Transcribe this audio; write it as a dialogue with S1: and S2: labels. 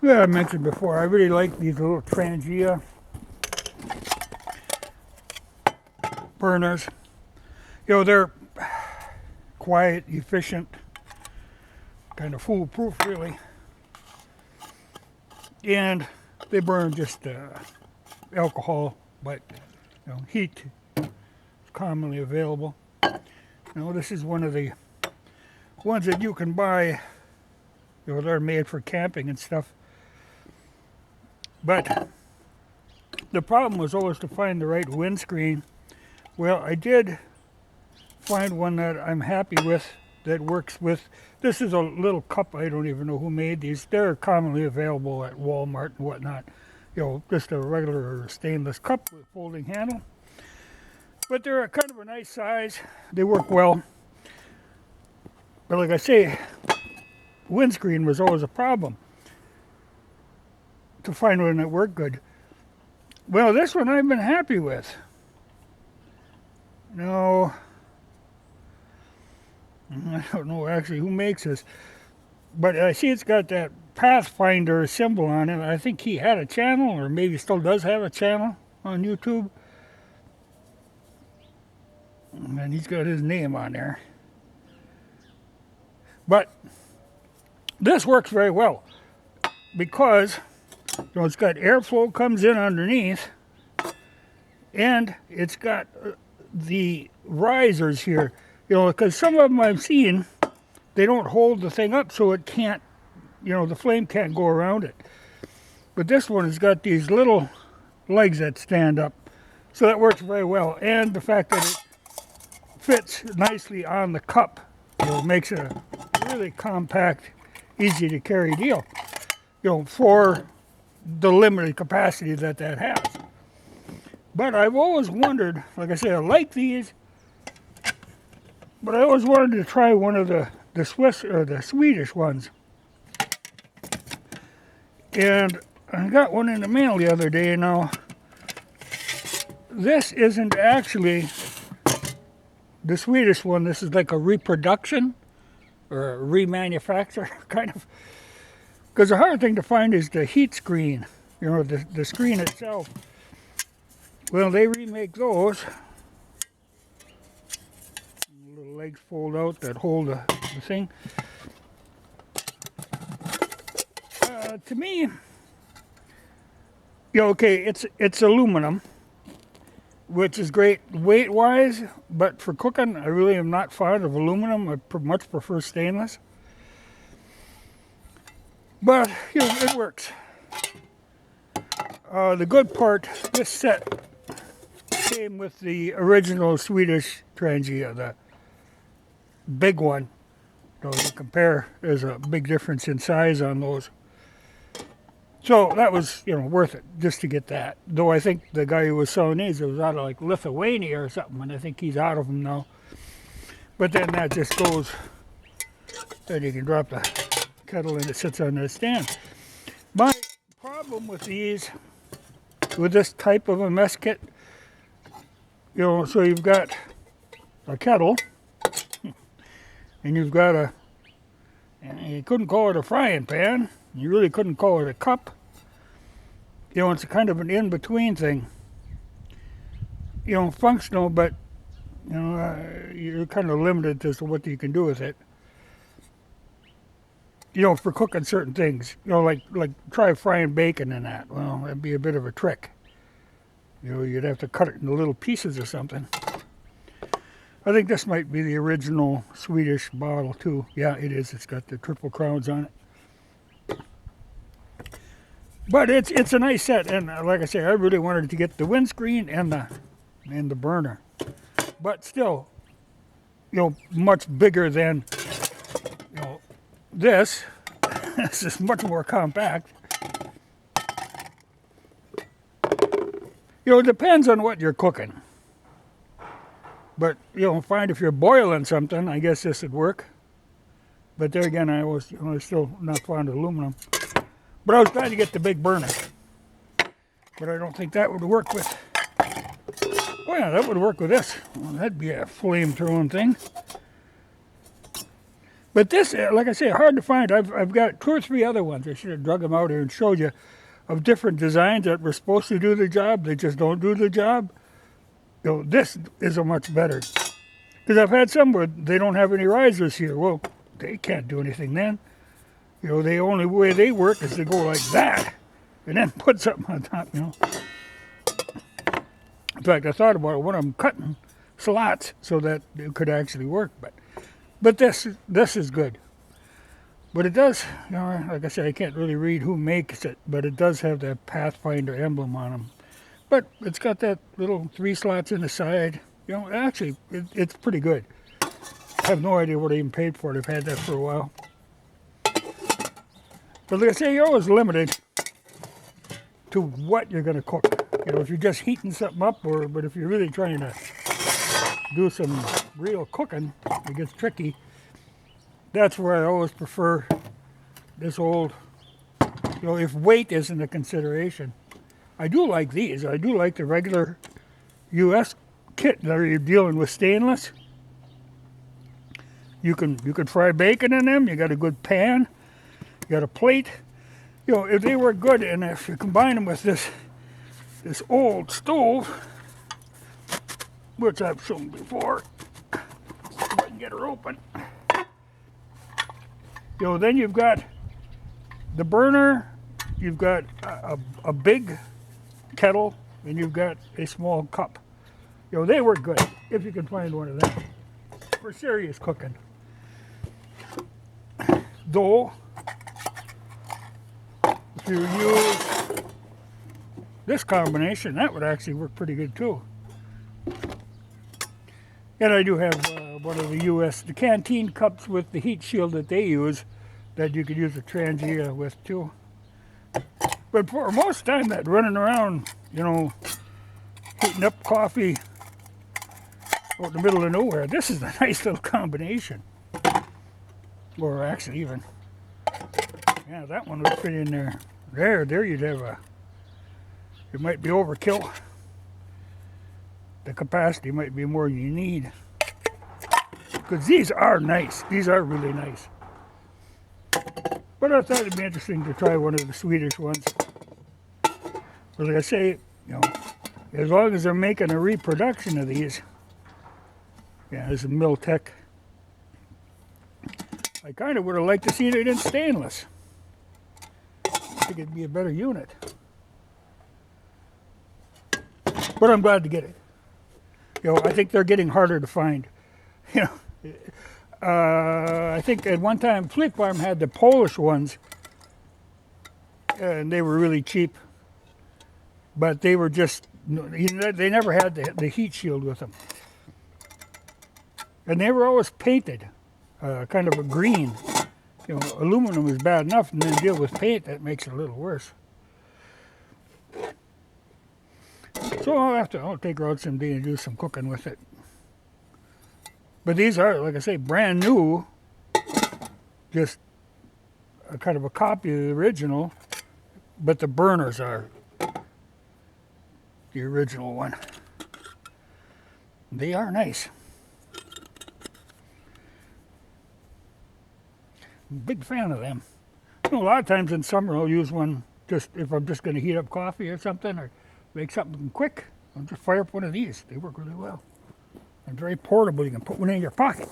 S1: Yeah, I mentioned before, I really like these little Trangia burners. You know, they're quiet, efficient, kind of foolproof, really. And they burn just alcohol, but heat is commonly available. This is one of the ones that you can buy. They're made for camping and stuff. But the problem was always to find the right windscreen. Well, I did find one that I'm happy with that works with. This is a little cup. I don't even know who made these. They're commonly available at Walmart and whatnot. Just a regular stainless cup with folding handle. But they're kind of a nice size. They work well. But like I say, windscreen was always a problem to find one that worked good. Well, this one I've been happy with. No, I don't know actually who makes this, but I see it's got that Pathfinder symbol on it. I think he had a channel, or maybe still does have a channel on YouTube. And he's got his name on there. But this works very well because it's got airflow comes in underneath, and it's got the risers here. Because some of them I've seen, they don't hold the thing up, so it can't, the flame can't go around it. But this one has got these little legs that stand up, so that works very well. And the fact that it fits nicely on the cup, makes it a really compact, easy to carry deal, for the limited capacity that has. But I've always wondered, like I say, I like these, but I always wanted to try one of the Swiss or the Swedish ones. And I got one in the mail the other day. Now, this isn't actually the Swedish one. This is like a reproduction or a remanufacture, kind of. Because the hard thing to find is the heat screen, the screen itself. Well, they remake those. The little legs fold out that hold the thing. To me, okay, it's aluminum, which is great weight-wise, but for cooking, I really am not fond of aluminum. I much prefer stainless. But, it works. The good part, this set came with the original Swedish Trangia, the big one. So you compare, there's a big difference in size on those. So that was, worth it just to get that. Though I think the guy who was selling these, it was out of like Lithuania or something, and I think he's out of them now. But then that just goes, then you can drop the kettle and it sits on the stand. My problem with these, with this type of a mess kit, so you've got a kettle, and you've got you couldn't call it a frying pan, you really couldn't call it a cup. It's a kind of an in-between thing. Functional, but, you're kind of limited as to what you can do with it. For cooking certain things, like try frying bacon and that. Well, that'd be a bit of a trick. You'd have to cut it into little pieces or something. I think this might be the original Swedish bottle too. Yeah, it is. It's got the triple crowns on it. But it's a nice set, and like I say, I really wanted to get the windscreen and the burner. But still, much bigger than this. This is much more compact. It depends on what you're cooking. But, find if you're boiling something, I guess this would work. But there again, I was still not fond of aluminum. But I was glad to get the big burner. But I don't think that would work with... Oh yeah, that would work with this. Well, that'd be a flame-throwing thing. But this, like I say, hard to find. I've got 2 or 3 other ones. I should have drug them out here and showed you, of different designs that were supposed to do the job. They just don't do the job. You know, this is a much better. Because I've had some where they don't have any risers here. Well, they can't do anything then. You know, the only way they work is to go like that and then put something on top, you know. In fact, I thought about it when I'm cutting slots so that it could actually work. But this is good. But it does, you know, like I said, I can't really read who makes it, but it does have that Pathfinder emblem on them. But it's got that little 3 slots in the side. You know, actually, it's pretty good. I have no idea what I even paid for it. I've had that for a while. But like I say, you're always limited to what you're going to cook. You know, if you're just heating something up, but if you're really trying to do some real cooking, it gets tricky. That's where I always prefer this old, you know, if weight isn't a consideration. I do like these. I do like the regular U.S. kit that you're dealing with stainless. You can fry bacon in them. You got a good pan. You got a plate. You know, if they work good, and if you combine them with this old stove, which I've shown before, if I can get her open. You know, then you've got the burner, you've got a big kettle, and you've got a small cup. You know, they work good if you can find one of them for serious cooking. Though, if you use this combination, that would actually work pretty good too. And I do have one of the canteen cups with the heat shield that they use, that you could use a Trangia with too. But for most time, that running around, you know, heating up coffee out in the middle of nowhere, this is a nice little combination. Or actually even, yeah, that one would fit in there. There you'd have it might be overkill. The capacity might be more than you need. Because these are nice. These are really nice. But I thought it'd be interesting to try one of the Swedish ones. But like I say, you know, as long as they're making a reproduction of these, yeah, this is Miltech. I kind of would have liked to see it in stainless. I think it'd be a better unit. But I'm glad to get it. You know, I think they're getting harder to find. You know, I think at one time Fleet Farm had the Polish ones, and they were really cheap. But they were just, you know, they never had the heat shield with them. And they were always painted, kind of a green. You know, aluminum is bad enough, and then deal with paint, that makes it a little worse. So I'll take her out someday and do some cooking with it. But these are, like I say, brand new. Just a kind of a copy of the original. But the burners are the original one. They are nice. Big fan of them. You know, a lot of times in summer I'll use one just if I'm just going to heat up coffee or something, or make something quick. I'll just fire up one of these. They work really well. And very portable. You can put one in your pocket.